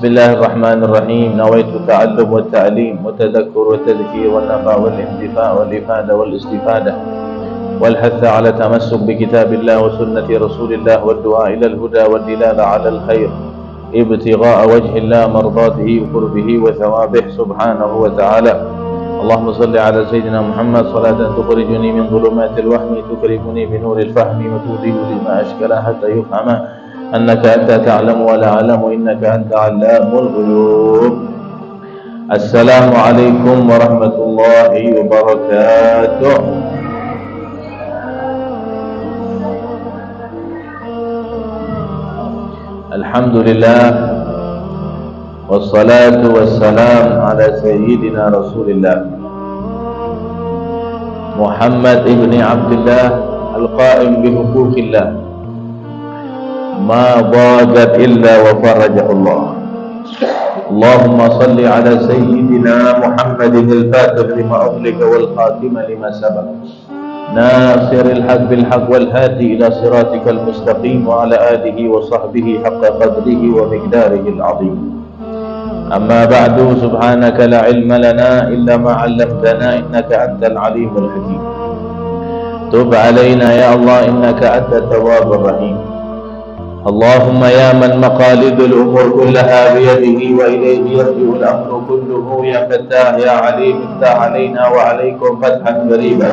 بسم الله الرحمن الرحيم. نويت التعلم والتعليم والتذكر والتذكير والنفع والانتفاع والإفادة والاستفادة والحث على تمسك بكتاب الله وسنة رسول الله والدعاء إلى الهدى والدلالة على الخير ابتغاء وجه الله مرضاته وقربه وثوابه سبحانه وتعالى. اللهم صل على سيدنا محمد صلاة تخرجني من ظلمات الوهم تكرمني بنور الفهم وتوضح لي ما أشكل حتى يفهم أنك أنت تعلم ولا أعلم إنك أنت علام الغيوب. السلام عليكم ورحمة الله وبركاته. الحمد لله والصلاة والسلام على سيدنا رسول الله محمد ابن عبد الله القائم بحقوق الله ما ضاقت إلا وفرجه الله. اللهم صل على سيدنا محمد الفاتح لما أغلق والخاتم لما سبق ناصر الحق بالحق والهادي إلى صراطك المستقيم وعلى آله وصحبه حق قدره ومقداره العظيم. أما بعد سبحانك لا علم لنا إلا ما علمتنا إنك أنت العليم الحكيم. تب علينا يا الله إنك أنت التواب الرحيم. اللهم يا من مقاليد الأمور كلها بيده وإليه يرجع الأمر كله يا فتاح يا عليم افتح علينا وعليكم فتحا قريبا.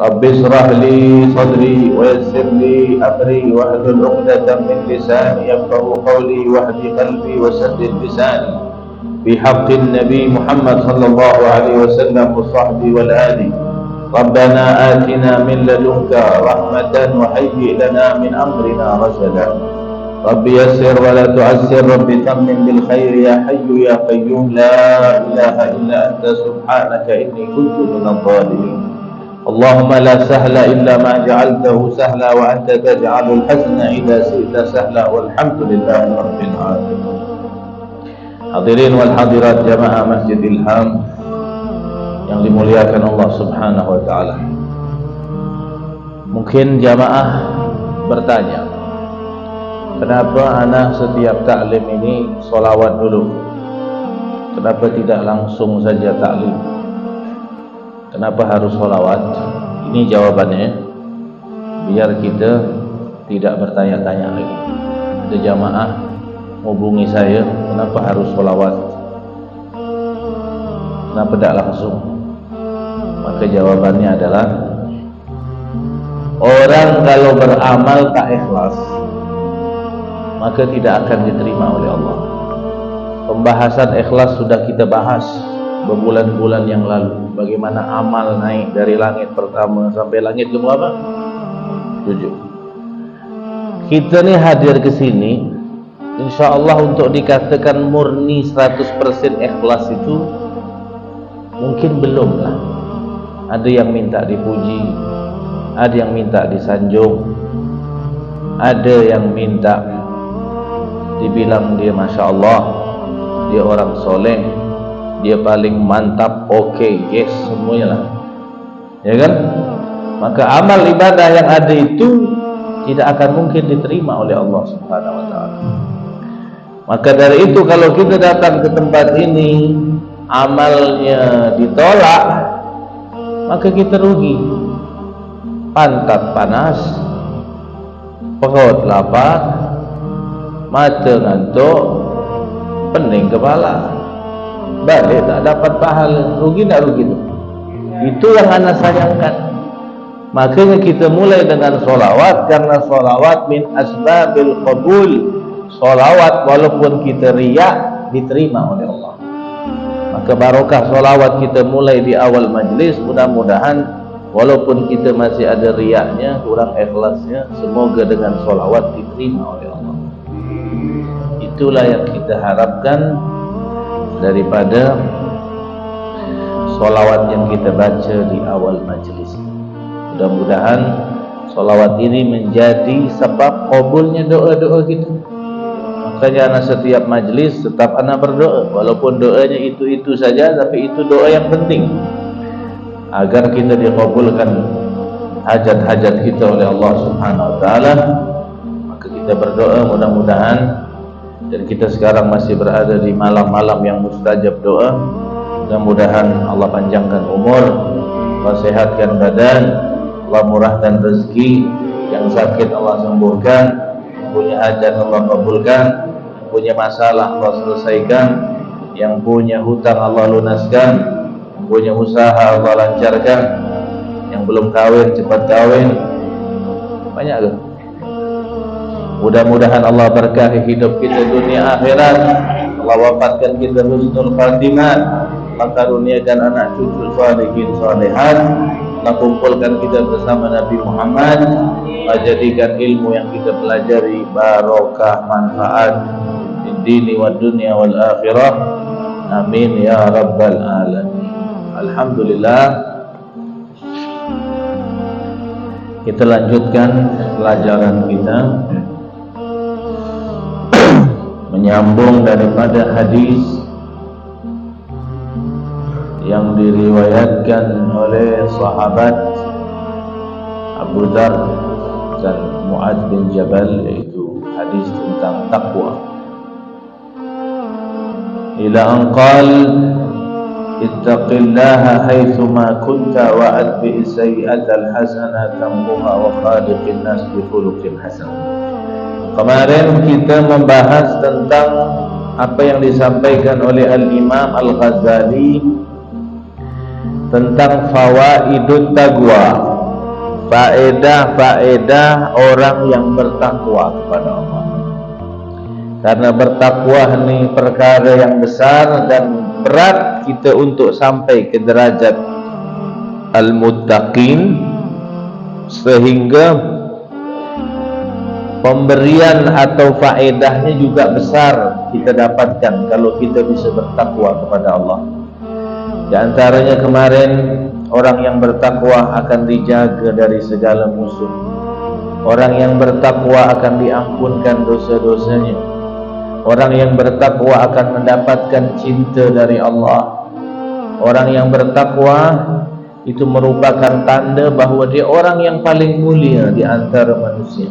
رب اشرح لي صدري ويسر لي أمري واحلل عقدة من لساني يفقهوا قولي واهد قلبي وسدد لساني بحق النبي محمد صلى الله عليه وسلم وصحبه والآل. ربنا آتنا من لدنك رحمة وهيئ لنا من أمرنا رشدا. رب يسر ولا تعسر رب تمم بالخير يا حي يا قيوم لا إله إلا أنت سبحانك إني كنت من الظالمين. اللهم لا سهل إلا ما جعلته سهلا وأنت تجعل الحزن إذا شئت سهلا والحمد لله رب العالمين. Hadirin wal hadirat jamaah Masjid Ilham yang dimuliakan Allah Subhanahu wa taala. Mungkin jamaah bertanya, kenapa ana setiap taklim ini solawat dulu? Kenapa tidak langsung saja taklim? Kenapa harus solawat? Ini jawabannya, biar kita tidak bertanya-tanya lagi. Ada jamaah hubungi saya, kenapa harus solawat? Kenapa tidak langsung? Maka jawabannya adalah, orang kalau beramal tak ikhlas, maka tidak akan diterima oleh Allah. Pembahasan ikhlas sudah kita bahas berbulan-bulan yang lalu. Bagaimana amal naik dari langit pertama sampai langit ke berapa? 7. Kita ni hadir ke sini, insya-Allah untuk dikatakan murni 100% ikhlas itu mungkin belum lah. Ada yang minta dipuji, ada yang minta disanjung, ada yang minta dibilang dia Masya Allah, dia orang soleh, dia paling mantap, okay, yes, semuanya lah, ya kan? Maka amal ibadah yang ada itu tidak akan mungkin diterima oleh Allah Subhanahu wa taala. Maka dari itu kalau kita datang ke tempat ini amalnya ditolak, maka kita rugi. Pantat panas, perut lapar, mata ngantuk, pening kepala, balik tak dapat pahala. Rugi tak rugi tu? Itu yang anda sayangkan. Makanya kita mulai dengan solawat, karena solawat min asbabil qabul. Solawat walaupun kita riak diterima oleh Allah. Maka barokah solawat kita mulai di awal majlis. Mudah-mudahan walaupun kita masih ada riaknya, kurang ikhlasnya, semoga dengan solawat diterima oleh Allah. Itulah yang kita harapkan daripada solawat yang kita baca di awal majlis. Mudah-mudahan solawat ini menjadi sebab kabulnya doa-doa kita. Makanya anak setiap majlis tetap anak berdoa, walaupun doanya itu saja, tapi itu doa yang penting agar kita dikabulkan hajat-hajat kita oleh Allah Subhanahu wa taala. Maka kita berdoa mudah-mudahan dan kita sekarang masih berada di malam-malam yang mustajab doa. Mudah-mudahan Allah panjangkan umur, Allah sehatkan badan, Allah murahkan rezeki, yang sakit Allah sembuhkan, yang punya hajat Allah kabulkan, yang punya masalah Allah selesaikan, yang punya hutang Allah lunaskan, yang punya usaha Allah lancarkan, yang belum kawin cepat kawin. Banyak ke? Mudah-mudahan Allah berkahi hidup kita dunia akhirat, Allah wafatkan kita husnul khatimah, Allah karuniakan anak cucu salihin salihat, Allah kumpulkan kita bersama Nabi Muhammad, Allah jadikan ilmu yang kita pelajari barokah manfaat di dini wa dunia wal akhirah. Amin ya rabbal alamin. Alhamdulillah, kita lanjutkan pelajaran kita menyambung daripada hadis yang diriwayatkan oleh sahabat Abu Dzar dan Mu'adz bin Jabal, yaitu hadis tentang takwa. Ila an qala ittaqillaha haitsuma kunta wa atbi sayyi'atal hasanata tamhuha wa khaliqin nas bi khuluqin hasan. Kemarin kita membahas tentang apa yang disampaikan oleh Al-Imam Al-Ghazali tentang fawaidut taqwa, faedah-faedah orang yang bertakwa kepada Allah. Karena bertakwa ini perkara yang besar dan berat kita untuk sampai ke derajat al-muttaqin, sehingga pemberian atau faedahnya juga besar kita dapatkan kalau kita bisa bertakwa kepada Allah. Di antaranya kemarin, orang yang bertakwa akan dijaga dari segala musuh. Orang yang bertakwa akan diampunkan dosa-dosanya. Orang yang bertakwa akan mendapatkan cinta dari Allah. Orang yang bertakwa itu merupakan tanda bahawa dia orang yang paling mulia di antara manusia.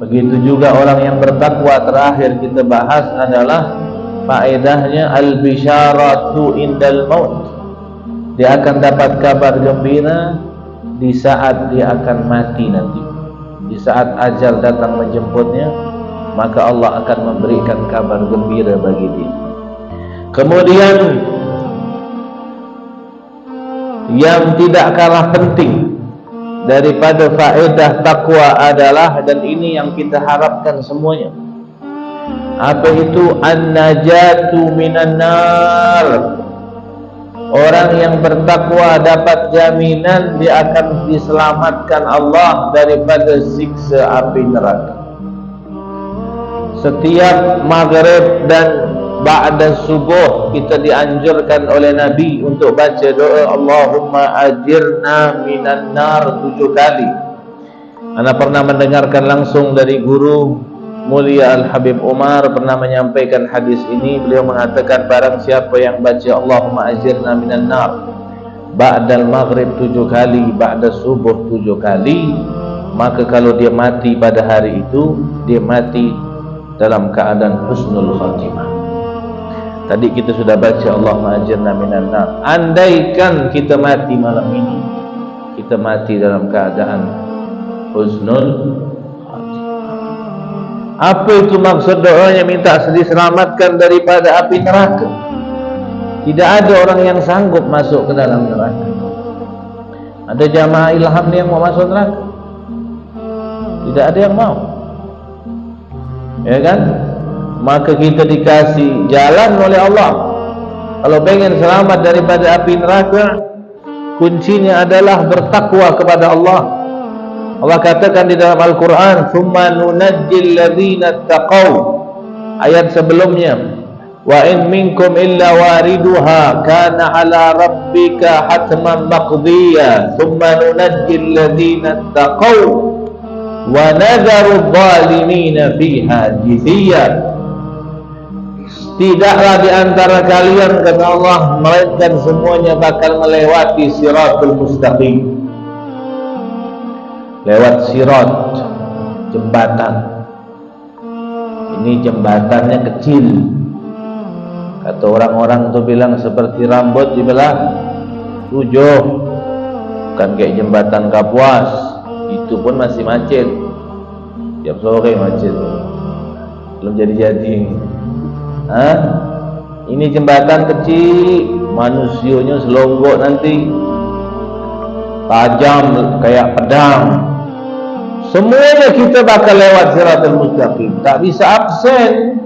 Begitu juga orang yang bertakwa, terakhir kita bahas adalah faedahnya al-bisyaratu indal maut. Dia akan dapat kabar gembira di saat dia akan mati nanti. Di saat ajal datang menjemputnya, maka Allah akan memberikan kabar gembira bagi dia. Kemudian yang tidak kalah penting daripada faedah takwa adalah, dan ini yang kita harapkan semuanya, apa itu? An-najatu minan nar. Orang yang bertakwa dapat jaminan dia akan diselamatkan Allah daripada siksa api neraka. Setiap maghrib dan ba'da subuh kita dianjurkan oleh Nabi untuk baca doa Allahumma ajirna minan nar 7 kali. Ana pernah mendengarkan langsung dari guru mulia Al-Habib Umar pernah menyampaikan hadis ini. Beliau mengatakan, barang siapa yang baca Allahumma ajirna minan nar ba'dal maghrib 7 kali, ba'da subuh 7 kali, maka kalau dia mati pada hari itu, dia mati dalam keadaan husnul khatimah. Tadi kita sudah baca Allahumma ajirna minan nar. Andaikan kita mati malam ini, kita mati dalam keadaan husnul khatimah. Apa itu maksud doanya? Minta diselamatkan daripada api neraka. Tidak ada orang yang sanggup masuk ke dalam neraka. Ada jamaah ilham yang mau masuk neraka? Tidak ada yang mau, ya kan? Maka kita dikasih jalan oleh Allah. Kalau pengen selamat daripada api neraka, kuncinya adalah bertakwa kepada Allah. Allah katakan di dalam Al-Quran, "Tsumma nunajjil ladzina taqaw." Ayat sebelumnya, "Wa in minkum illa wariduha kana 'ala rabbika hatman maqdiya, tsumma nunajjil ladzina taqaw wa nadharu adh-dhalimina fiha jithiya." Tidaklah di antara kalian, kata Allah, melainkan semuanya bakal melewati siratul mustaqim. Lewat sirat, jembatan. Ini jembatannya kecil. Kata orang-orang tu bilang seperti rambut dibelah 7. Bukan kayak jembatan Kapuas. Itu pun masih macet. Tiap sore macet. Belum jadi-jadi. Ini jembatan kecil, manusianya selonggok nanti, tajam kayak pedang. Semuanya kita bakal lewat Siratul Mustaqim. Tak bisa absen.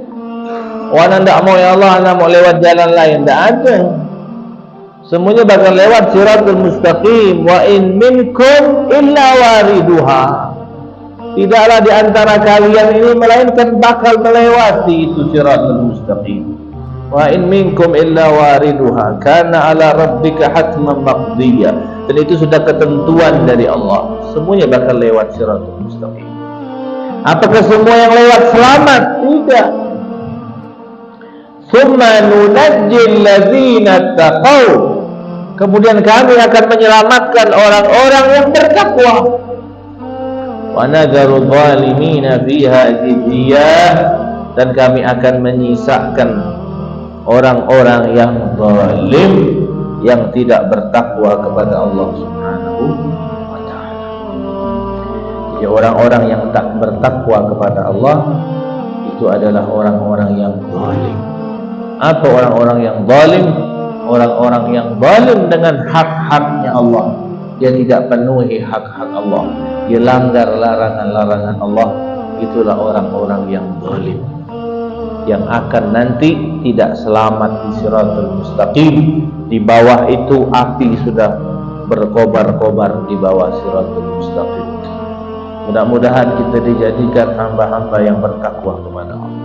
Orang tak mau, ya Allah, anda mau lewat jalan lain, tak ada. Semuanya bakal lewat Siratul Mustaqim. Wa in minkum illa wariduha. Tidaklah di antara kalian ini melainkan bakal melewati itu Siratul Mustaqim. Wa in minkum illa wariduha kana ala rabbika hatman maqdiyah. Dan itu sudah ketentuan dari Allah. Semuanya bakal lewat Siratul Mustaqim. Apakah semua yang lewat selamat? Tidak. Tsumma nunajjil ladzina taqaw. Kemudian kami akan menyelamatkan orang-orang yang bertakwa. Wa nadharu zalimina fiha jithiyah. Dan kami akan menyisakan orang-orang yang zalim, yang tidak bertakwa kepada Allah Subhanahu wa ta'ala. Jadi orang-orang yang tak bertakwa kepada Allah itu adalah orang-orang yang zalim. Apa orang-orang yang zalim? Orang-orang yang zalim dengan hak-haknya Allah. Dia tidak penuhi hak-hak Allah. Dia langgar larangan-larangan Allah. Itulah orang-orang yang zalim, yang akan nanti tidak selamat di Siratul Mustaqim. Di bawah itu api sudah berkobar-kobar di bawah Siratul Mustaqim. Mudah-mudahan kita dijadikan hamba-hamba yang bertakwa kepada Allah.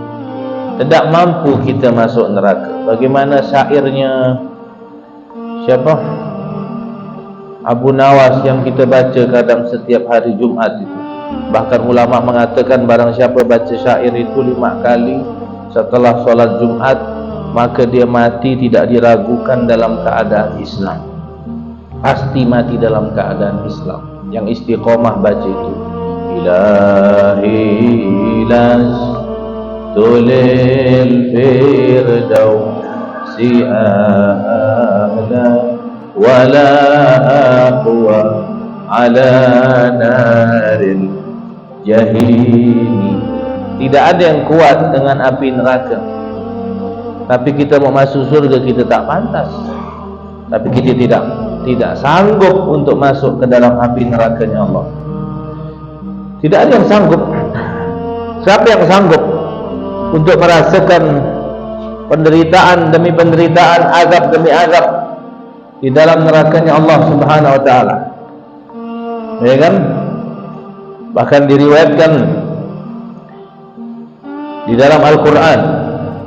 Tidak mampu kita masuk neraka. Bagaimana syairnya siapa? Abu Nawas yang kita baca kadang setiap hari Jumat itu. Bahkan ulama mengatakan barang siapa baca syair itu 5 kali setelah solat Jumat, maka dia mati tidak diragukan dalam keadaan Islam. Pasti mati dalam keadaan Islam. Yang istiqomah baca itu. Ilahi lastulil firdausi a'la wala aqwa ala naril jahimi. Tidak ada yang kuat dengan api neraka. Tapi kita mau masuk surga, kita tak pantas. Tapi kita tidak sanggup untuk masuk ke dalam api nerakanya Allah. Tidak ada yang sanggup. Siapa yang sanggup untuk merasakan penderitaan demi penderitaan, azab demi azab di dalam nerakanya Allah Subhanahu wa ta'ala? Ya kan? Bahkan diriwayatkan di dalam Al-Quran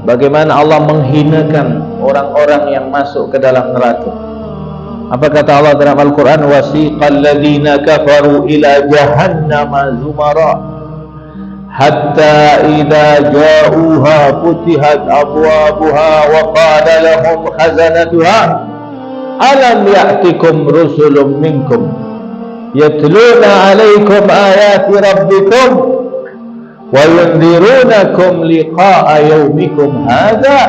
bagaimana Allah menghinakan orang-orang yang masuk ke dalam neraka. Apa kata Allah dalam Al-Quran? Wasiqal ladzina kafaru ila jahannama zumara hatta idza ja'uha futihat abwabuha wa qala lahum khazanatuha alam ya'tikum rusulun minkum yatluna 'alaikum ayati rabbikum wa yunzirunakum liqa'a yaumikum hadza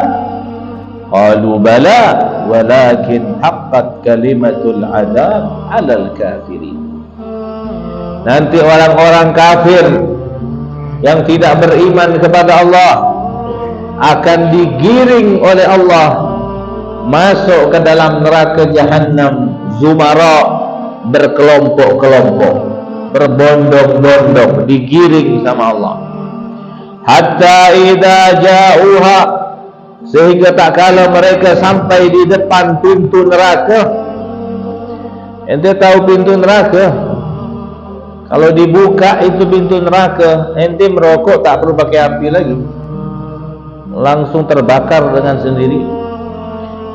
qalu bala walakin haqqat kalimatul adzab 'alal kafirin. Nanti orang-orang kafir yang tidak beriman kepada Allah akan digiring oleh Allah masuk ke dalam neraka Jahannam zumara, berkelompok-kelompok, berbondong-bondong, digiring sama Allah. Hatta idza ja'uha, sehingga tak kala mereka sampai di depan pintu neraka. Ente tahu pintu neraka? Kalau dibuka itu pintu neraka, ente merokok tak perlu pakai api lagi, langsung terbakar dengan sendiri.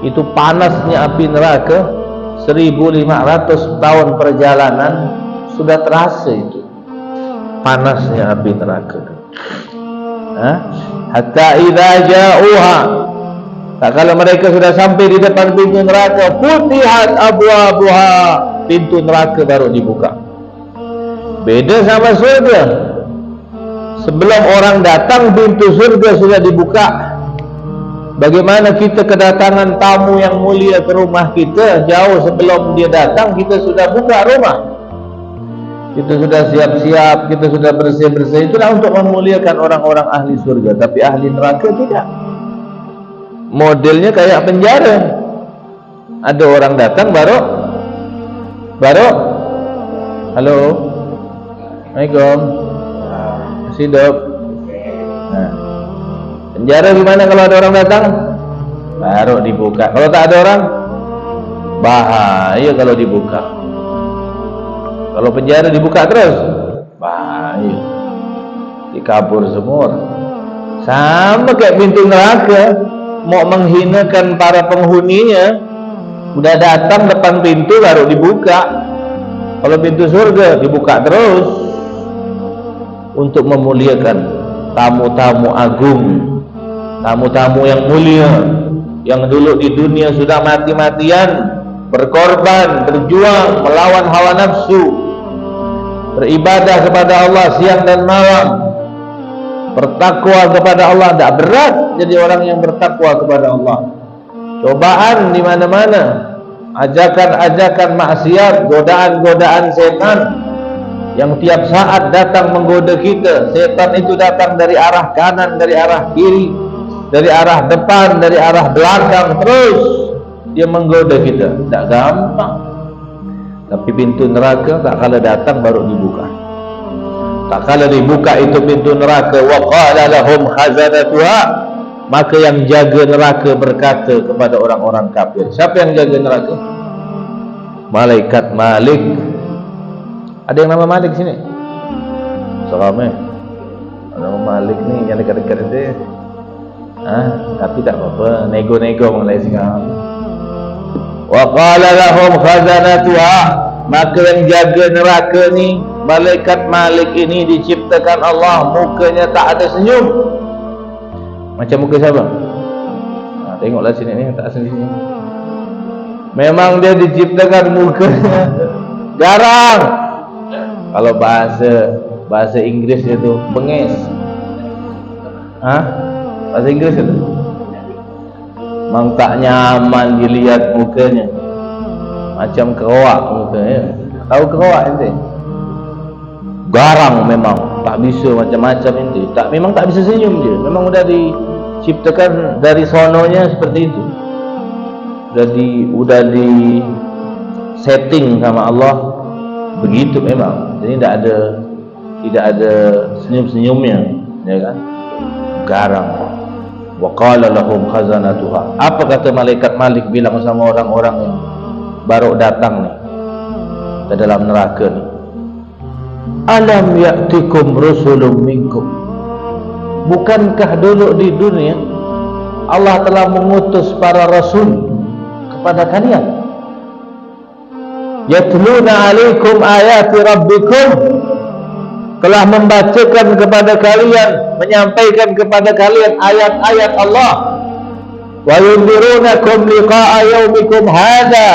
Itu panasnya api neraka. 1500 tahun perjalanan sudah terasa itu panasnya api neraka. Hatta idza ja'uha, tak kala mereka sudah sampai di depan pintu neraka, futihat abwabuha, pintu neraka baru dibuka. Beda sama surga. Sebelum orang datang, pintu surga sudah dibuka. Bagaimana kita kedatangan tamu yang mulia ke rumah kita, jauh sebelum dia datang kita sudah buka rumah, kita sudah siap-siap, kita sudah bersih-bersih. Itulah untuk memuliakan orang-orang ahli surga. Tapi ahli neraka tidak. Modelnya kayak penjara. Ada orang datang baru halo, Assalamualaikum, masih hidup. Nah, penjara gimana kalau ada orang datang? Baru dibuka. Kalau tak ada orang, bahaya kalau dibuka. Kalau penjara dibuka terus, bahaya, dikabur semua. Sama kayak pintu neraka, mau menghinakan para penghuninya, udah datang depan pintu baru dibuka. Kalau pintu surga dibuka terus untuk memuliakan tamu-tamu agung, tamu-tamu yang mulia, yang dulu di dunia sudah mati-matian, berkorban, berjuang, melawan hawa nafsu, beribadah kepada Allah siang dan malam, bertakwa kepada Allah. Tidak berat jadi orang yang bertakwa kepada Allah. Cobaan di mana-mana, ajakan-ajakan maksiat, godaan-godaan setan yang tiap saat datang menggoda kita. Setan itu datang dari arah kanan, dari arah kiri, dari arah depan, dari arah belakang, terus dia menggoda kita. Tak gampang. Tapi pintu neraka tak kala datang baru dibuka. Tak kala dibuka itu pintu neraka, wa qala lahum khazanatuha, maka yang jaga neraka berkata kepada orang-orang kafir. Siapa yang jaga neraka? Malaikat Malik. Ada yang nama Malik sini? Seramai. Nama Malik ni yang dekat-dekat dia. Tapi tak apa-apa, nego-nego Malaysia. Wa qala lahum khazanatuha, maka yang jaga neraka ni, malaikat Malik ini diciptakan Allah, mukanya tak ada senyum. Macam muka siapa? Tengoklah sini ni, tak sini. Memang dia diciptakan mukanya garang. Kalau bahasa Inggris itu bengis. Bahasa Inggris itu memang tak nyaman dilihat mukanya, macam keroak mukanya. Tahu keroak ente? Garang memang, tak bisa macam-macam ente. Memang tak bisa senyum dia. Memang sudah diciptakan dari sononya seperti itu. Sudah di setting sama Allah begitu memang. Jadi tidak ada senyum-senyumnya, ya kan? Garang. Wa qala lahum khazanatuha. Apa kata malaikat Malik bilang sama orang-orang yang baru datang ni ke dalam neraka ni? Alam ya'tikum rusulun minkum. Bukankah dulu di dunia Allah telah mengutus para rasul kepada kalian? Yatluna alaikum ayati rabbikum, telah membacakan kepada kalian, menyampaikan kepada kalian ayat-ayat Allah. Wa yunzirunakum liqa'a yaumikum hadha,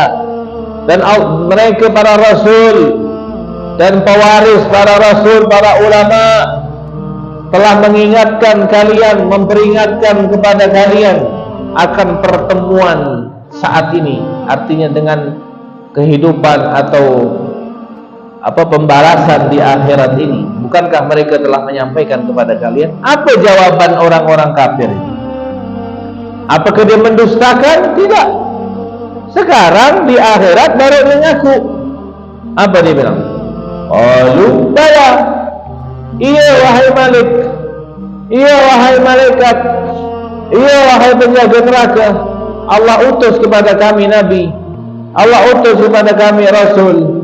dan mereka para rasul dan pewaris para rasul, para ulama telah mengingatkan kalian, memperingatkan kepada kalian akan pertemuan saat ini, artinya dengan kehidupan atau pembalasan di akhirat ini. Bukankah mereka telah menyampaikan kepada kalian? Apa jawaban orang-orang kafir ini? Apakah dia mendustakan? Tidak. Sekarang di akhirat baru dia ngaku. Apa dia bilang? Qalu bala. Iya wahai Malik, iya wahai malaikat, iya wahai penjaga neraka, Allah utus kepada kami Nabi, Allah utus kepada kami Rasul,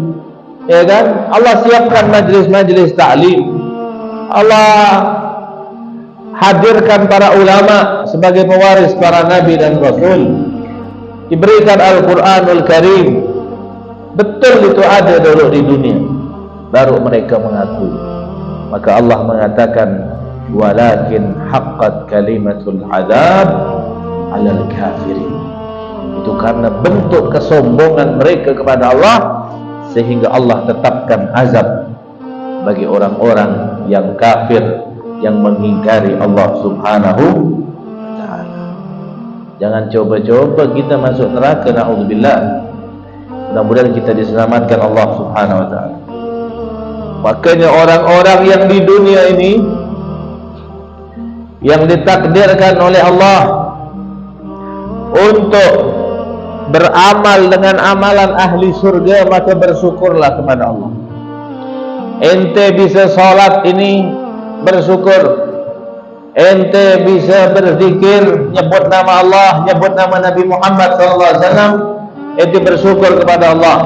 ya kan? Allah siapkan majlis-majlis ta'lim, Allah hadirkan para ulama sebagai pewaris para Nabi dan Rasul, diberikan Al-Quranul Karim. Betul itu ada dulu di dunia, baru mereka mengakui. Maka Allah mengatakan, walakin haqqat kalimatul adab 'alal kafirin. Itu karena bentuk kesombongan mereka kepada Allah, sehingga Allah tetapkan azab bagi orang-orang yang kafir, yang mengingkari Allah Subhanahu wa ta'ala. Jangan coba-coba kita masuk neraka, na'udzubillah. Mudah-mudahan kita diselamatkan Allah Subhanahu wa ta'ala. Makanya orang-orang yang di dunia ini yang ditakdirkan oleh Allah untuk beramal dengan amalan ahli surga, maka bersyukurlah kepada Allah. Ente bisa salat ini, bersyukur. Ente bisa berzikir, nyebut nama Allah, nyebut nama Nabi Muhammad SAW, ente bersyukur kepada Allah.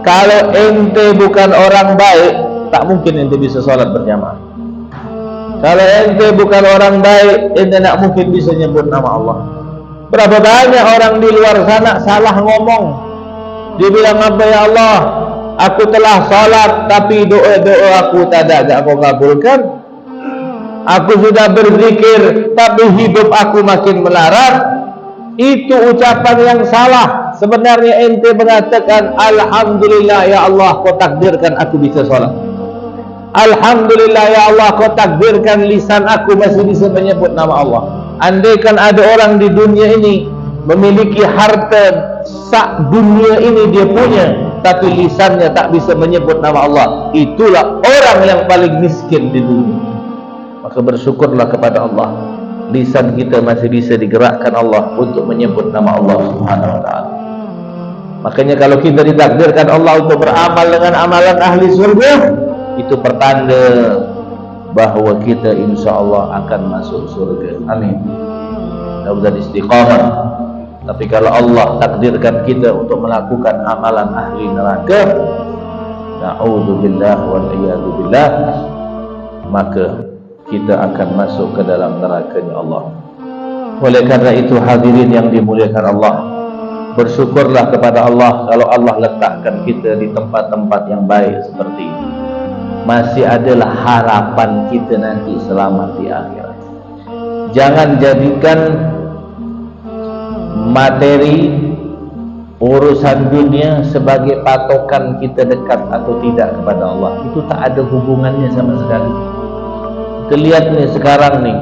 Kalau ente bukan orang baik, tak mungkin ente bisa salat berjamaah. Kalau ente bukan orang baik, ente tak mungkin bisa nyebut nama Allah. Berapa banyak orang di luar sana salah ngomong. Dia bilang apa, ya Allah, aku telah salat tapi doa-doa aku tak ada kau kabulkan. Aku sudah berzikir tapi hidup aku makin melarat. Itu ucapan yang salah. Sebenarnya ente mengatakan alhamdulillah ya Allah, kau takdirkan aku bisa salat. Alhamdulillah ya Allah, kau takdirkan lisan aku masih bisa menyebut nama Allah. Andaikan ada orang di dunia ini memiliki harta sak dunia ini dia punya, tapi lisannya tak bisa menyebut nama Allah, itulah orang yang paling miskin di dunia. Maka bersyukurlah kepada Allah, lisan kita masih bisa digerakkan Allah untuk menyebut nama Allah Subhanahu wa ta'ala. Makanya kalau kita ditakdirkan Allah untuk beramal dengan amalan ahli surga, itu pertanda bahwa kita insya Allah akan masuk surga. Amin. Mudah-mudahan istiqamah. Tapi kalau Allah takdirkan kita untuk melakukan amalan ahli neraka, na'udzubillah wal iyadu billah, maka kita akan masuk ke dalam nerakanya Allah. Oleh karena itu hadirin yang dimuliakan Allah, bersyukurlah kepada Allah kalau Allah letakkan kita di tempat-tempat yang baik seperti ini. Masih adalah harapan kita nanti selamat di akhirat. Jangan jadikan materi urusan dunia sebagai patokan kita dekat atau tidak kepada Allah. Itu tak ada hubungannya sama sekali. Kita lihat nih sekarang nih,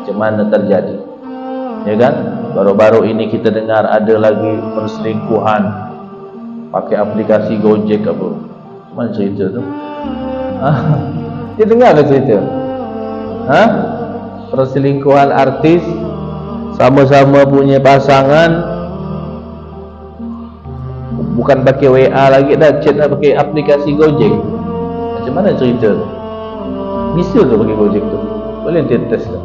macam mana terjadi, ya kan? Baru-baru ini kita dengar ada lagi perselingkuhan pakai aplikasi Gojek apa? Mana cerita tu? Dia dengar ke cerita? Perselingkuhan artis sama-sama punya pasangan, bukan pakai WA lagi dah, chat dah pakai aplikasi Gojek. Macam mana cerita tu? Bisa ke pakai Gojek tu? Boleh dia test tak?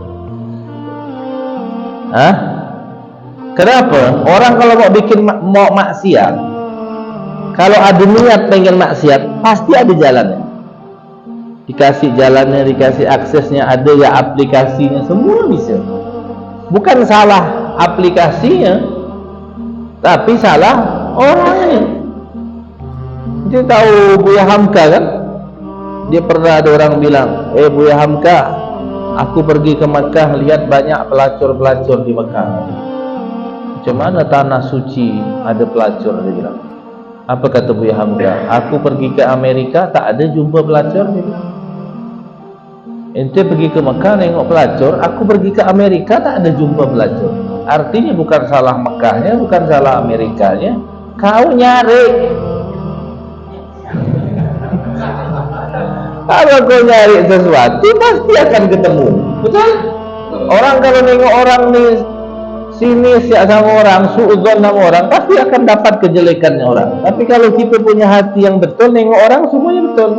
Kenapa? Orang kalau mau bikin mau maksiat, kalau ada niat pengen maksiat, pasti ada jalannya. Dikasih jalannya, dikasih aksesnya, ada ya aplikasinya, semua bisa. Bukan salah aplikasinya, tapi salah orangnya. Dia tahu Buya Hamka kan? Dia pernah ada orang bilang, Buya Hamka, aku pergi ke Mekah, lihat banyak pelacur-pelacur di Mekah. Macam mana tanah suci ada pelacur, dia bilang. Apa kata Buya Hamka? Aku pergi ke Amerika, tak ada jumpa pelacur, dia bilang. Ente pergi ke Mekah nengok pelacur, aku pergi ke Amerika tak ada jumpa pelacur. Artinya bukan salah Mekahnya, bukan salah Amerikanya, kau nyari. Kalau kau nyari sesuatu pasti akan ketemu, betul? Orang kalau nengok orang nih sini siap sama orang, suudzon sama orang, pasti akan dapat kejelekannya orang. Tapi kalau kita punya hati yang betul, nengok orang semuanya betul.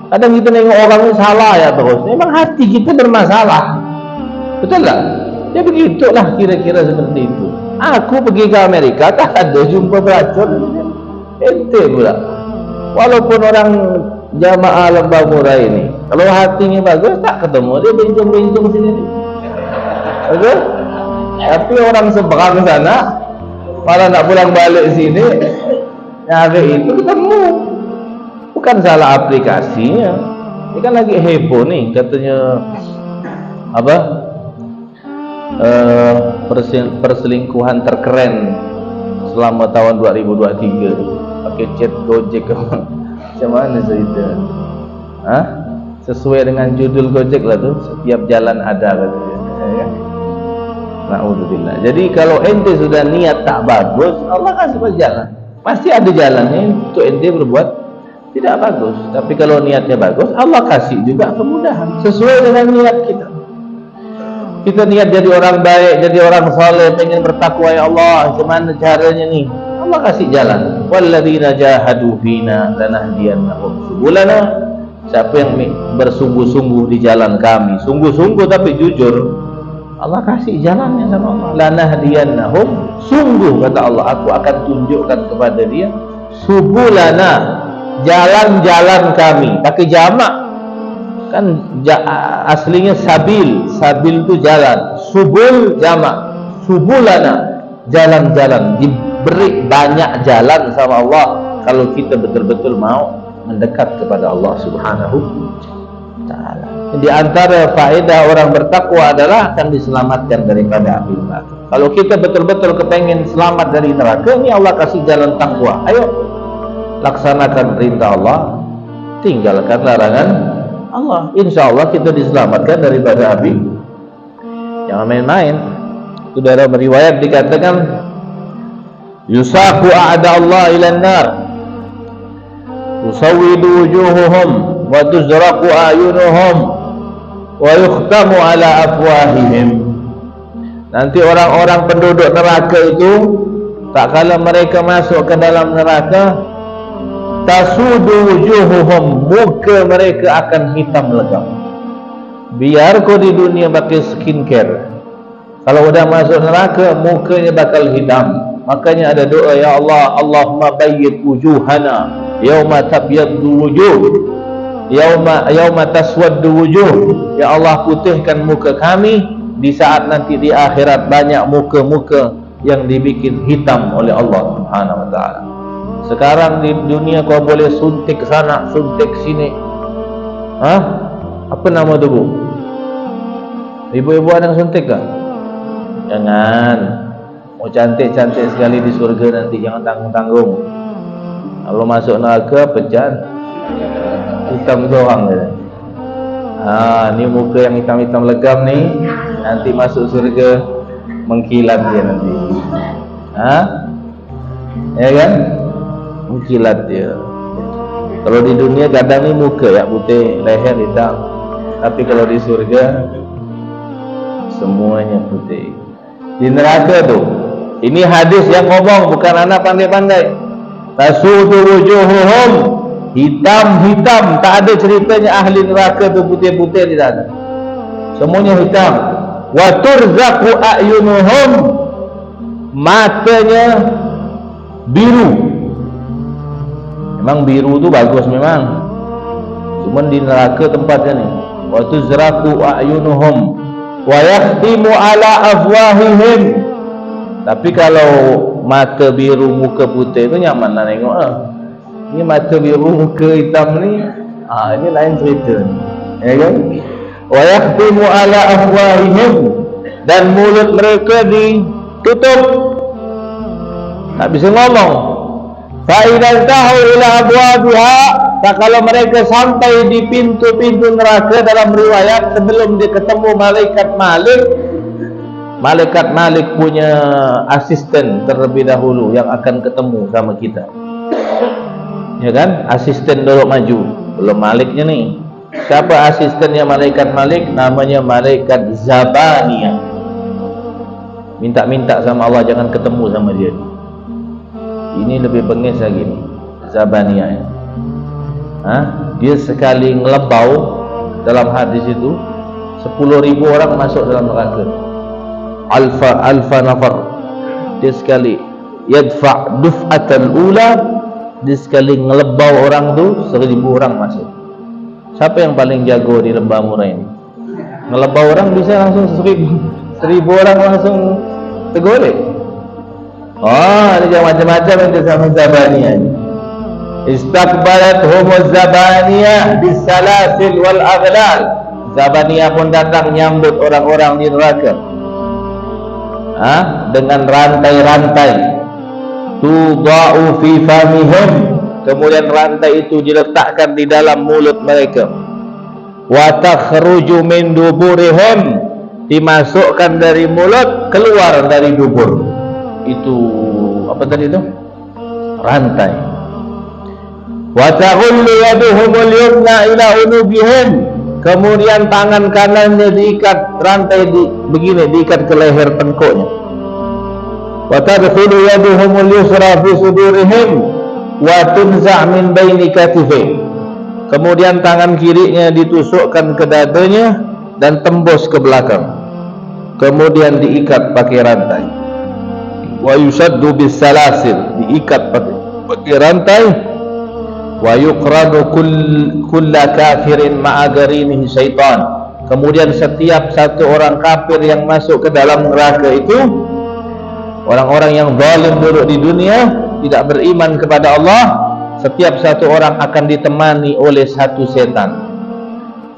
Kadang kita nengok orang ini salah ya terus. Memang hati kita bermasalah, betul tak? Ya begitulah kira-kira seperti itu. Aku pergi ke Amerika tak ada jumpa pelacur, ente pula. Walaupun orang jamaah Lembah Murah ini, kalau hatinya bagus tak ketemu, dia bincang-bincang sini. Betul? Tapi orang seberang sana malah nak pulang balik sini, nyari itu ketemu. Bukan salah aplikasinya. Ini kan lagi heboh nih, katanya apa? Perselingkuhan terkeren selama tahun 2023 pakai chat Gojek. Macam mana cerita? Ha? Sesuai dengan judul Gojek lah tu, setiap jalan ada katanya. Ya. Na'udzubillah. Jadi kalau ente sudah niat tak bagus, Allah kasih jalan. Pasti ada jalannya untuk ente berbuat tidak bagus. Tapi kalau niatnya bagus, Allah kasih juga kemudahan sesuai dengan niat kita. Kita niat jadi orang baik, jadi orang saleh, pengen bertakwa, ya Allah, gimana caranya nih? Allah kasih jalan. Walladzina jahadu fina lanahdiyannahum subulana. Siapa yang bersungguh-sungguh di jalan kami, sungguh-sungguh tapi jujur, Allah kasih jalannya sama Allah. Lanahdiyannahum, sungguh kata Allah, aku akan tunjukkan kepada dia subulana, jalan-jalan kami. Pakai jamak kan, aslinya sabil. Sabil itu jalan, subul jamak, subulana, jalan-jalan. Diberi banyak jalan sama Allah kalau kita betul-betul mau mendekat kepada Allah Subhanahu wa ta'ala. Di antara faedah orang bertakwa adalah akan diselamatkan daripada api neraka. Kalau kita betul-betul kepengen selamat dari neraka, ini Allah kasih jalan takwa. Ayo laksanakan perintah Allah, tinggalkan larangan Allah. Insya Allah kita diselamatkan daripada api. Jangan main-main. Itu dalam riwayat dikatakan, yusaku a'da Allah ilan nar, tusawwidu wujuhuhum wa tuzraqu ayunuhum wa yukhtamu ala afwahihim. Nanti orang-orang penduduk neraka itu, tak kala mereka masuk ke dalam neraka, tasudu wujuhuhum, muka mereka akan hitam legam. Biar kau di dunia pakai skincare, kalau udah masuk neraka mukanya bakal hitam. Makanya ada doa, ya Allah, Allahumma bayyid wujuhana yauma tabyaddu wujuh, yauma taswaddu wujuh. Ya Allah, putihkan muka kami di saat nanti di akhirat banyak muka-muka yang dibikin hitam oleh Allah Subhanahu wa ta'ala. Sekarang di dunia kau boleh suntik sana, suntik sini. Hah? Apa nama tu, Bu? Ibu-ibu ada yang suntik tak? Jangan. Mau cantik-cantik sekali di surga nanti, jangan tanggung-tanggung. Kalau masuk neraka pejan, hitam doang je. Ni muka yang hitam-hitam legam ni, nanti masuk surga mengkilat dia nanti. Ya kan? Mengkilat dia. Kalau di dunia kadang ni muka ya putih, leher hitam. Tapi kalau di surga semuanya putih. Di neraka tu, ini hadis yang ngomong, bukan anak pandai-pandai. Tasudu wujuhuhum, hitam-hitam. Tak ada ceritanya ahli neraka tu putih-putih, tidak ada. Semuanya hitam. Wa turzaqu a'yunuhum, matanya biru. Memang biru tu bagus memang. Cuma di neraka tempatnya ni. Wa tuzraqu a'yunuhum wa yakhtimu ala afwahihim. Tapi kalau mata biru muka putih tu nyaman lah tengok lah. Ini mata biru muka hitam ni, ini lain cerita, ya kan? Wa yakhtimu ala afwahihim, dan mulut mereka ditutup, tak bisa ngomong. Fa idza tahu ila abwabiha, tak kalau mereka sampai di pintu-pintu neraka, dalam riwayat sebelum dia ketemu malaikat Malik. Malaikat Malik punya asisten terlebih dahulu yang akan ketemu sama kita, ya kan? Asisten dulu maju, belum Maliknya nih. Siapa asistennya malaikat Malik? Namanya malaikat Zabaniyah. Minta-minta sama Allah jangan ketemu sama dia. Ini lebih bengis lagi nih, Zabaniyah. Dia sekali ngelebau, dalam hadis itu 10.000 orang masuk dalam neraka. Alfa nafar. Dia sekali yadfa' duf'atal ula, dia sekali ngelebau orang tu 1.000 orang masuk. Siapa yang paling jago di lembah murah ini? Ngelebau orang bisa langsung 1.000 orang langsung tergolek. Ada yang macam-macam yang sama Zabaniyah ini. Istakbalat humuz Zabaniyah bisalasil wal aghlal. Zabaniyah pun datang nyambut orang-orang di neraka dengan rantai-rantai. Tuda'u fi famihim, kemudian rantai itu diletakkan di dalam mulut mereka. Wa takhruju min duburihim, dimasukkan dari mulut, keluar dari dubur. Itu apa tadi itu? Rantai. Wa taghullu yaduhumul yumna ila unubihim, kemudian tangan kanannya diikat rantai begini, diikat ke leher tengkuknya. Wa tadkhulu yaduhumul yusra fi sudurihim wa tunza' min baini katifihim, kemudian tangan kirinya ditusukkan ke dadanya dan tembus ke belakang, kemudian diikat pakai rantai. Wa yusaddu bis salasil, diikat pakai rantai. Wa yuqranu kulla kafirin ma'a garinihi syaitan, kemudian setiap satu orang kafir yang masuk ke dalam neraka itu, orang-orang yang zalim duduk di dunia, tidak beriman kepada Allah, setiap satu orang akan ditemani oleh satu setan.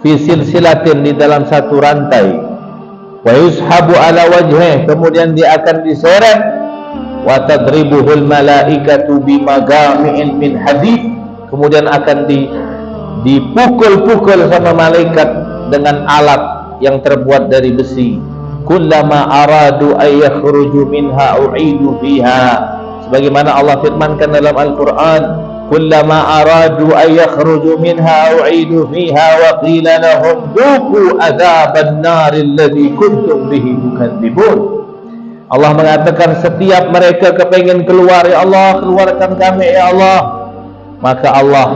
Fi silsilatin, di dalam satu rantai. Wa yushabu ala wajhih, kemudian dia akan diseret. Wa tadribuhul malaikatu bimagami'in min hadid, kemudian akan dipukul-pukul sama malaikat dengan alat yang terbuat dari besi. Kullama aradu ay yakhruju minha u'idu fiha, sebagaimana Allah firmankan dalam Al-Qur'an, kullama aradu ay yakhruju minha u'idu fiha wa qila lahum dhuqu adzaban nar alladhi kuntum bihi tukadzibun. Allah mengatakan setiap mereka kepingin keluar, ya Allah, keluarkan kami ya Allah, maka Allah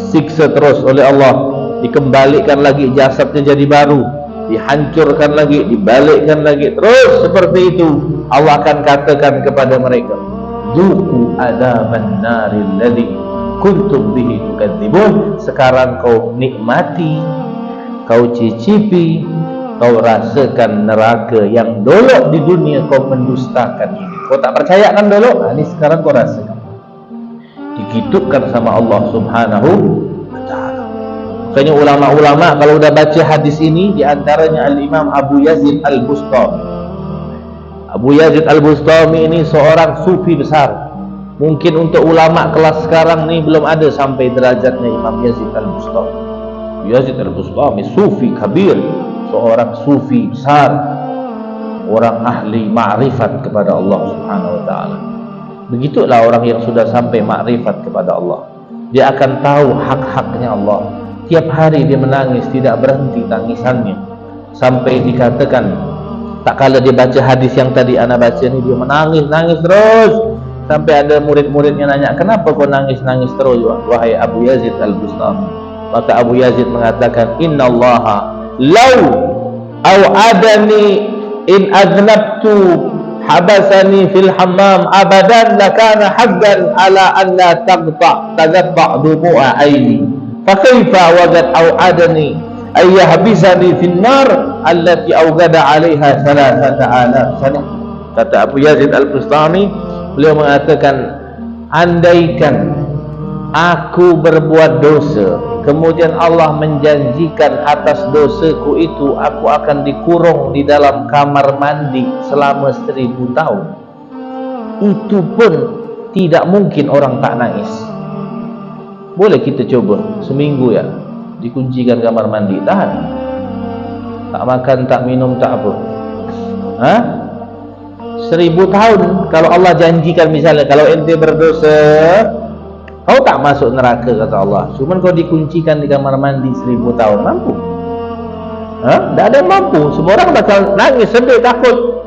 siksa terus oleh Allah, dikembalikan lagi jasadnya jadi baru, dihancurkan lagi, dibalikkan lagi, terus seperti itu. Allah akan katakan kepada mereka, dzuqu adzaban naril ladzi kuntum bihi tukadzibun, sekarang kau nikmati, kau cicipi, kau rasakan neraka yang dulu di dunia kau mendustakan ini. Kau tak percaya kan dulu? Nah, ini sekarang kau rasakan. Digitupkan sama Allah Subhanahu wa ta'ala. Makanya ulama-ulama kalau udah baca hadis ini, di antaranya Al-Imam Abu Yazid Al-Bustami. Abu Yazid Al-Bustami ini seorang sufi besar. Mungkin untuk ulama kelas sekarang ini belum ada sampai derajatnya Imam Yazid Al-Bustami. Yazid Al-Bustami sufi kabir, seorang sufi besar, orang ahli ma'rifat kepada Allah Subhanahu wa ta'ala. Begitulah orang yang sudah sampai makrifat kepada Allah, dia akan tahu hak-haknya Allah. Tiap hari dia menangis, tidak berhenti tangisannya, sampai dikatakan tak kala dia baca hadis yang tadi ana baca ini, dia menangis terus, sampai ada murid-muridnya nanya, kenapa kau nangis terus wahai Abu Yazid Al-Bustami? Maka Abu Yazid mengatakan, innallaha law au'adani in aznabtu habasani fil hammam abadan lakana haqqan ala an la tadabba dumu'a aini fa kaifa wajad au'adani ay yahbisani fin nar allati awgada 'alaiha 3,000 sana. Kata Abu Yazid Al-Bustami, beliau mengatakan, andaikan aku berbuat dosa, kemudian Allah menjanjikan atas dosaku itu aku akan dikurung di dalam kamar mandi selama 1000 tahun, itu pun tidak mungkin orang tak nangis. Boleh kita coba seminggu ya, dikuncikan kamar mandi, tahan, tak makan, tak minum, tak apa. 1000 tahun. Kalau Allah janjikan, misalnya kalau ente berdosa kau tak masuk neraka kata Allah, cuman kau dikuncikan di kamar mandi 1000 tahun, mampu? Tak ada yang mampu. Semua orang bakal nangis, sedih, takut.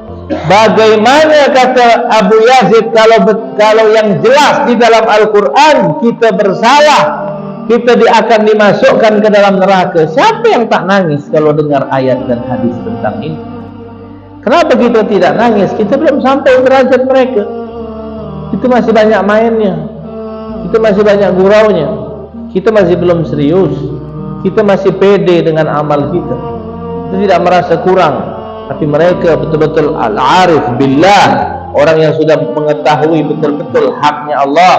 Bagaimana kata Abu Yazid, kalau yang jelas di dalam Al-Quran kita bersalah, kita akan dimasukkan ke dalam neraka, siapa yang tak nangis kalau dengar ayat dan hadis tentang ini? Kenapa kita tidak nangis? Kita belum sampai derajat mereka. Kita masih banyak mainnya, kita masih banyak guraunya, kita masih belum serius, kita masih pede dengan amal kita, kita tidak merasa kurang. Tapi mereka betul-betul al-arif billah, orang yang sudah mengetahui betul-betul haknya Allah,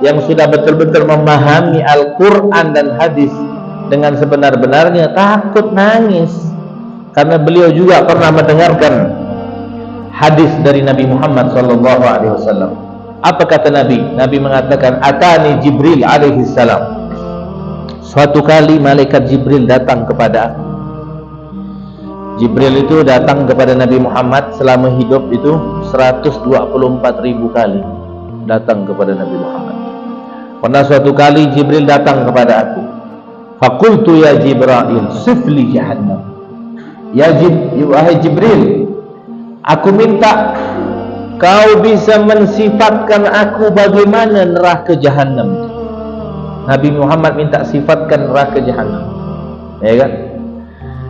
yang sudah betul-betul memahami Al-Quran dan hadis dengan sebenar-benarnya, takut nangis. Karena beliau juga pernah mendengarkan hadis dari Nabi Muhammad SAW. Apa kata Nabi? Nabi mengatakan, atani Jibril alaihi salam. Suatu kali malaikat Jibril datang kepada aku. Jibril itu datang kepada Nabi Muhammad selama hidup itu 124.000 kali datang kepada Nabi Muhammad. Pernah suatu kali Jibril datang kepada aku. Faqultu ya Jibril, sifli jahannam. Wahai Jibril, aku minta kau bisa mensifatkan aku bagaimana neraka jahannam. Nabi Muhammad minta sifatkan neraka jahannam. Ya kan?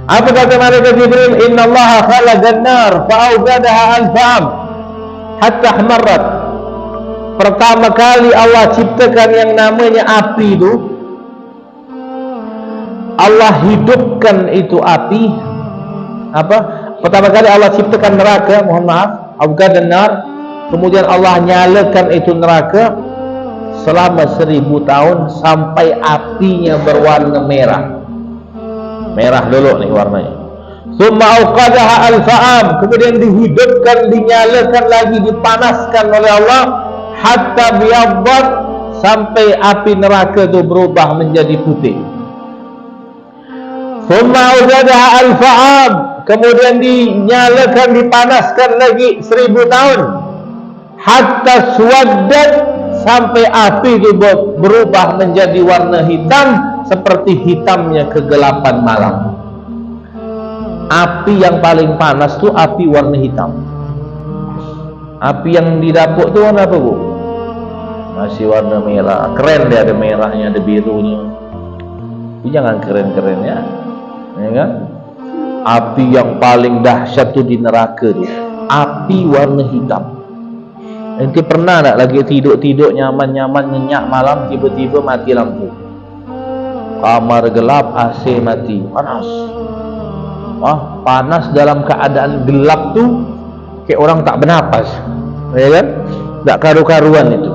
Apa kata malaikat Jibril? Inna Allah khalaqan nar fa'awqadaha al-fa'am hatta ahmarrat. Pertama kali Allah ciptakan yang namanya api itu, Allah hidupkan itu api. Apa? Pertama kali Allah ciptakan neraka, mohon maaf, awqadan nar, kemudian Allah nyalakan itu neraka selama 1000 tahun sampai apinya berwarna merah. Merah dulu nih warnanya. Tsumma awqadaha al-fa'am, kemudian dihidupkan, dinyalakan lagi, dipanaskan oleh Allah hatta biyaddat, sampai api neraka itu berubah menjadi putih. Tsumma awqadaha al-fa'am, kemudian dinyalakan, dipanaskan lagi 1000 tahun hatta suwaddat, sampai api itu berubah menjadi warna hitam seperti hitamnya kegelapan malam. Api yang paling panas itu api warna hitam. Api yang di dapur itu warna apa, Bu? Masih warna merah. Keren dia, ada merahnya, ada birunya. Tapi jangan keren-keren ya kan? Api yang paling dahsyat itu di neraka itu api warna hitam. Nanti pernah tak lagi tidur-tidur nyaman-nyaman nyenyak malam, tiba-tiba mati lampu, kamar gelap, AC mati, panas. Panas dalam keadaan gelap tu kayak orang tak bernapas, ya kan? Tak karu-karuan itu.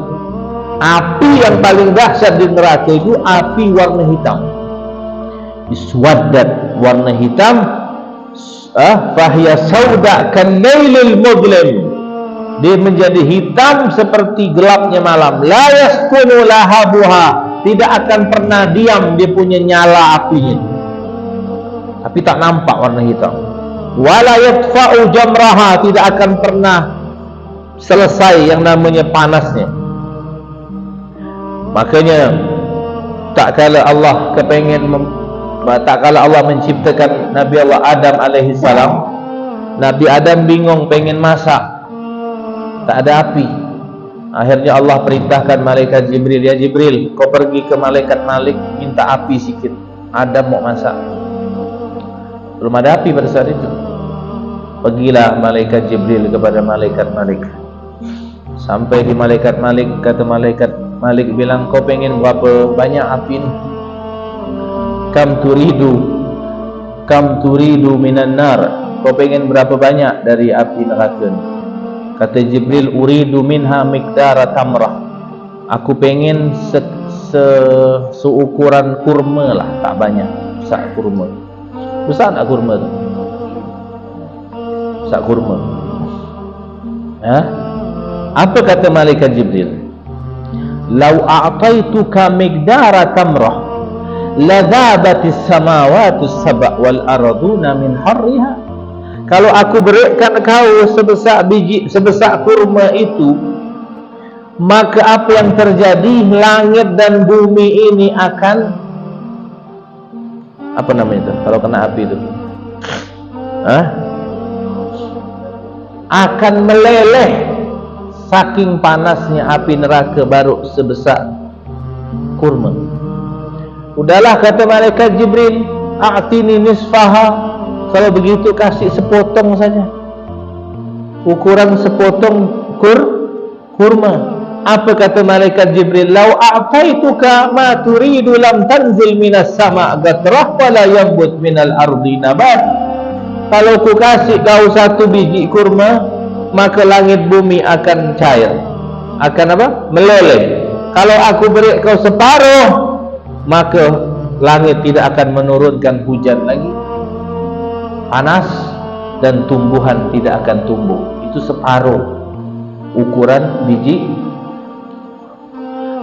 Api yang paling dahsyat di neraka itu api warna hitam. Iswaddat, warna hitam. Fahiya sauda kan lailil mudlim, dia menjadi hitam seperti gelapnya malam. La yaskunu lahabuha, tidak akan pernah diam dia punya nyala apinya, tapi tak nampak warna hitam. Wala yatfa'u jamraha, tidak akan pernah selesai yang namanya panasnya. Makanya tak kala Allah menciptakan Nabi Allah Adam alaihi salam, Nabi Adam bingung pengen masak, tak ada api. Akhirnya Allah perintahkan malaikat Jibril, ya Jibril, kau pergi ke malaikat Malik, minta api sikit, Adam mau masak. Belum ada api pada saat itu. Pergilah malaikat Jibril kepada malaikat Malik. Sampai di malaikat Malik, kata malaikat Malik bilang, kau pengen berapa banyak api ni? Kam turidu minan nar, kau pengen berapa banyak dari api neraka ni? Kata Jibril, uridu minha miqdara tamrah, aku pengen seukuran kurma lah, tak banyak, sak kurma. Besar tak kurma tu? Sak kurma. Apa kata malaikat Jibril? Lau a'taituka miqdara tamrah la dhabatis samawati as-sab' wal arduna min harriha. Kalau aku berikan kau sebesar biji, sebesar kurma itu, maka apa yang terjadi? Langit dan bumi ini akan, apa namanya itu kalau kena api itu? Akan meleleh, saking panasnya api neraka baru sebesar kurma. Udahlah, kata malaikat Jibril, a'tini nisfaha, kalau begitu kasih sepotong saja, ukuran sepotong kurma. Apa kata malaikat Jibril? Lau a'taituka ma turidu lam tanzil minas sama' gatrah wala yambut minal ardi nabat. Kalau ku kasih kau satu biji kurma, maka langit bumi akan cair, akan apa? Meleleh. Kalau aku beri kau separuh, maka langit tidak akan menurunkan hujan lagi, panas, dan tumbuhan tidak akan tumbuh. Itu separuh ukuran biji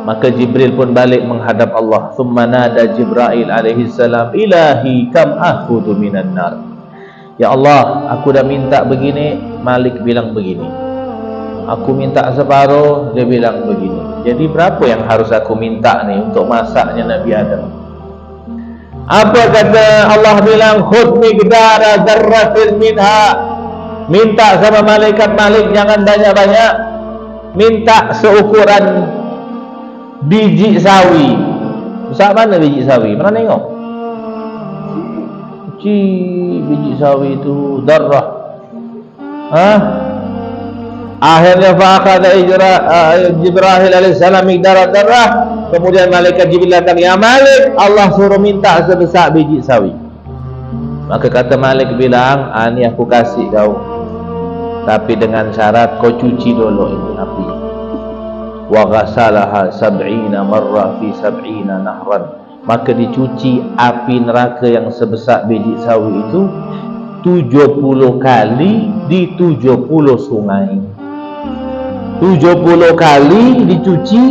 Maka Jibril pun balik menghadap Allah. Thumma nada Jibril alaihi salam, ilahi kam akhudhu minan nar. Ya Allah, aku dah minta begini, Malik bilang begini. Aku minta separuh, dia bilang begini. Jadi berapa yang harus aku minta nih untuk masaknya Nabi Adam? Apa kata Allah bilang? Khudh miqdara dzarratin minha. Minta sama malaikat Malik, jangan banyak-banyak. Minta seukuran biji sawi. Besar mana biji sawi? Pernah tengok? Biji sawi itu darrah. Akhirnya fa'akhadha Jibril alaihissalam miqdara darrah. Kemudian malaikat Jibril datang, ya Malik, Allah suruh minta sebesar biji sawi. Maka kata Malik bilang, ini aku kasih kau, tapi dengan syarat kau cuci dulu ini api. Wa ghasalaha 70 marrah fi 70 nahran. Maka dicuci api neraka yang sebesar biji sawi itu 70 kali di 70 sungai. 70 kali dicuci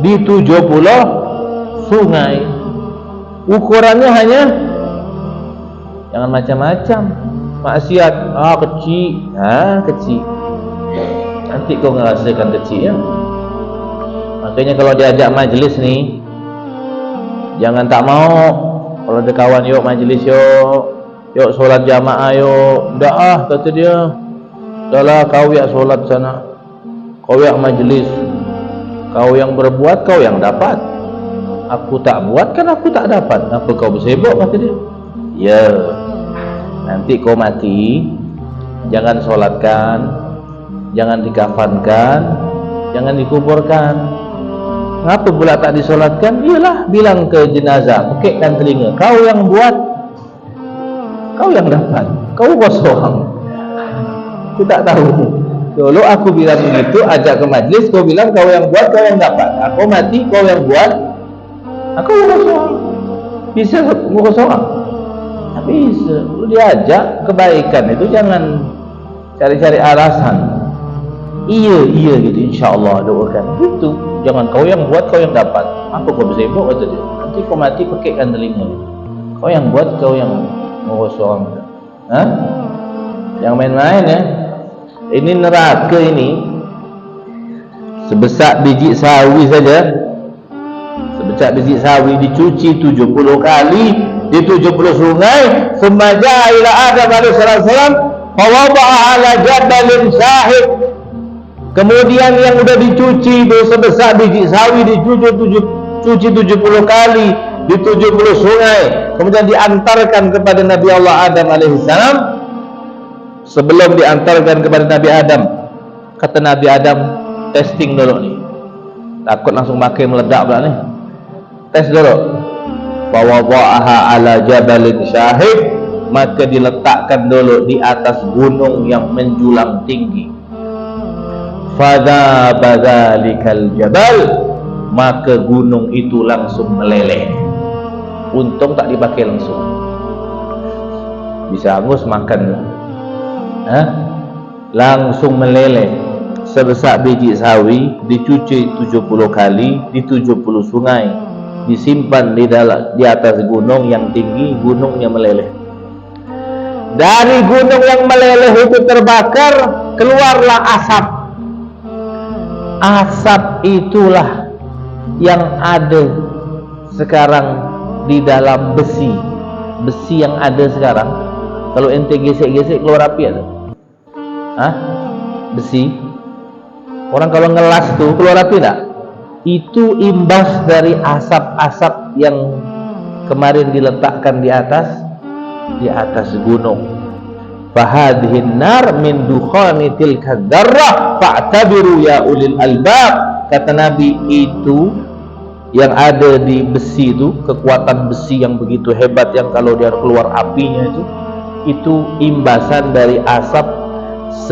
di 70 sungai. Ukurannya hanya, jangan macam-macam. Maksiat, kecil. Kecil. Nanti kau ngerasakan kecil ya. Makanya kalau diajak majlis nih, jangan tak mau. Kalau ada kawan, yuk majlis yuk solat jamaah yuk. Dah kata dia. Dah lah, kau yang solat sana, kau yang majlis, kau yang berbuat, kau yang dapat. Aku tak buat kan aku tak dapat. Apa kau bersibuk, kata dia. Ya, nanti kau mati, jangan solatkan, jangan dikafankan, jangan dikuburkan. Ngapa pula tak disolatkan? Iyalah, bilang ke jenazah, pekikkan telinga, kau yang buat, kau yang dapat, kau kosong. Aku tak tahu. Dulu aku bilang begitu, ajak ke majlis, kau bilang kau yang buat, kau yang dapat. Aku mati, kau yang buat, aku kosong. Bisa kosong? Tak bisa. Lu diajak kebaikan itu jangan cari-cari alasan. Iya gitu, insyaAllah doakan gitu. Jangan kau yang buat, kau yang dapat. Apa kau bersibuk, kata dia. Nanti kau mati pekikkan telinga. Kau yang buat, kau yang mengosong. Yang main-main ya. Ini neraka ini sebesar biji sawi saja. Sebesar biji sawi dicuci 70 kali di 70 sungai. Semaja ila Adam alaihi salam fawada'a ala jabalin syahid. Kemudian yang sudah dicuci itu sebesar biji sawi dicuci 70 kali di 70 sungai. Kemudian diantarkan kepada Nabi Allah Adam alaihissalam. Sebelum diantarkan kepada Nabi Adam, kata Nabi Adam, testing dulu nih. Takut langsung makin meledak pula nih. Tes dulu. Fawada'aha ala jabalin syahid. Maka diletakkan dulu di atas gunung yang menjulang tinggi. Fadhaba dzalikal jabal, maka gunung itu langsung meleleh. Untung tak dipakai langsung, bisa hangus makan. Langsung meleleh sebesar biji sawi, dicuci 70 kali di 70 sungai, disimpan di atas gunung yang tinggi, gunungnya meleleh. Dari gunung yang meleleh itu terbakar, keluarlah asap. Asap itulah yang ada sekarang di dalam besi yang ada sekarang. Kalau ente gesek-gesek keluar api ada. Besi. Orang kalau ngelas tuh keluar api tak? Itu imbas dari asap-asap yang kemarin diletakkan di atas gunung. Fahadhin nar min dukhani tilka dzarrah fa'tabiru ya ulil albab. Kata Nabi, itu yang ada di besi itu, kekuatan besi yang begitu hebat, yang kalau dia keluar apinya itu imbasan dari asap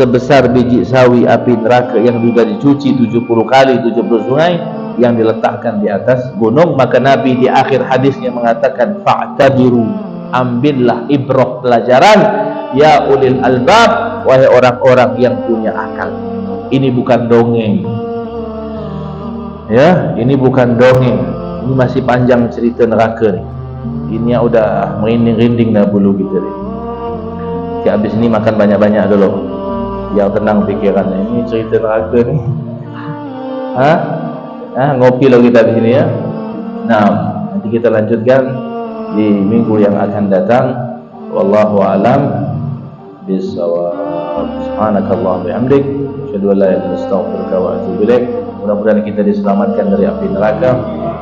sebesar biji sawi api neraka yang juga dicuci 70 kali 70 sungai yang diletakkan di atas gunung. Maka Nabi di akhir hadisnya mengatakan, fa'tabiru, ambillah ibrah, pelajaran, ya ulil albab, wahai orang-orang yang punya akal. Ini bukan dongeng Ya, ini bukan dongeng. Ini masih panjang cerita neraka ni. Ini udah merinding-rinding dah bulu kita ni. Okay, habis ni makan banyak-banyak dulu. Yang tenang fikirannya. Ini cerita neraka ni. Ngopi lo kita di sini ya. Nah, nanti kita lanjutkan di minggu yang akan datang. Wallahu a'lam bissawab. Subhanakallahumma bihamdik, asyhadu an la ilaha illa anta, astaghfiruka wa atubu ilaik. Mudah-mudahan kita diselamatkan dari api neraka.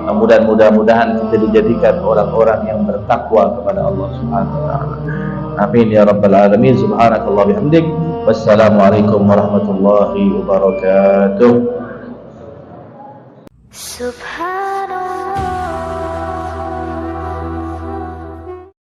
Mudah-mudahan kita dijadikan orang-orang yang bertakwa kepada Allah Subhanahu wa taala. Amin ya rabbal alamin. Subhanakallah bihamdik. Wassalamualaikum warahmatullahi wabarakatuh. Subhan